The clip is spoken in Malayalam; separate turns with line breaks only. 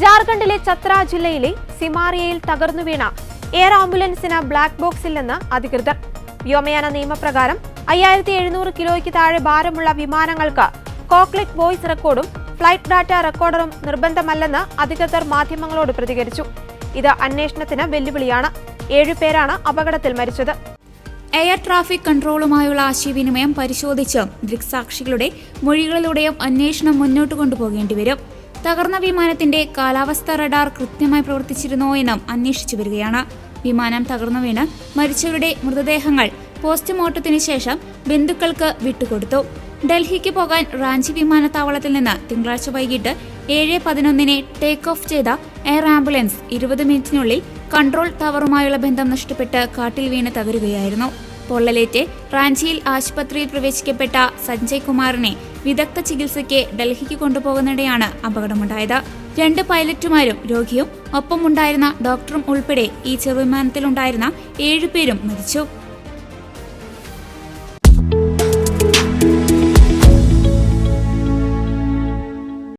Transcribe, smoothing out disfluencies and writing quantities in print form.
ജാർഖണ്ഡിലെ ചത്ര ജില്ലയിലെ സിമാറിയയിൽ തകർന്നു വീണ എയർ ആംബുലൻസിന് ബ്ലാക്ക് ബോക്സില്ലെന്ന് അധികൃതർ. വ്യോമയാന നിയമപ്രകാരം 5700 കിലോയ്ക്ക് താഴെ ഭാരമുള്ള വിമാനങ്ങൾക്ക് കോക്ക്പിറ്റ് വോയിസ് റെക്കോർഡും ഫ്ലൈറ്റ് ഡാറ്റ റെക്കോർഡറും നിർബന്ധമല്ലെന്ന് അധികൃതർ മാധ്യമങ്ങളോട് പ്രതികരിച്ചു. ഇത് അന്വേഷണത്തിന് വെല്ലുവിളിയാണ്. 7 പേരാണ് അപകടത്തിൽ മരിച്ചത്.
എയർ ട്രാഫിക് കൺട്രോളുമായുള്ള ആശയവിനിമയം പരിശോധിച്ചും ദൃക്സാക്ഷികളുടെ മൊഴികളിലൂടെയും അന്വേഷണം മുന്നോട്ട് കൊണ്ടുപോകേണ്ടി വരും. തകർന്ന വിമാനത്തിന്റെ കാലാവസ്ഥാ റഡാർ കൃത്യമായി പ്രവർത്തിച്ചിരുന്നോ എന്നും അന്വേഷിച്ചു വരികയാണ്. വിമാനം തകർന്നു വീണ് മരിച്ചവരുടെ മൃതദേഹങ്ങൾ പോസ്റ്റ്മോർട്ടത്തിന് ശേഷം ബന്ധുക്കൾക്ക് വിട്ടുകൊടുത്തു. ഡൽഹിക്ക് പോകാൻ റാഞ്ചി വിമാനത്താവളത്തിൽ നിന്ന് തിങ്കളാഴ്ച വൈകിട്ട് 7:11 ടേക്ക് ഓഫ് ചെയ്ത എയർ ആംബുലൻസ് 20 മിനിറ്റിനുള്ളിൽ കൺട്രോൾ ടവറുമായുള്ള ബന്ധം നഷ്ടപ്പെട്ട് കാട്ടിൽ വീണ് തകരുകയായിരുന്നു. പൊള്ളലേറ്റ് റാഞ്ചിയിൽ ആശുപത്രിയിൽ പ്രവേശിക്കപ്പെട്ട സഞ്ജയ് കുമാറിനെ വിദഗ്ധ ചികിത്സയ്ക്ക് ഡൽഹിക്ക് കൊണ്ടുപോകുന്നതിടെയാണ് അപകടമുണ്ടായത്. 2 പൈലറ്റുമാരും രോഗിയും ഒപ്പമുണ്ടായിരുന്ന ഡോക്ടറും ഉൾപ്പെടെ ഈ ചെറുവിമാനത്തിലുണ്ടായിരുന്ന 7 പേരും മരിച്ചു.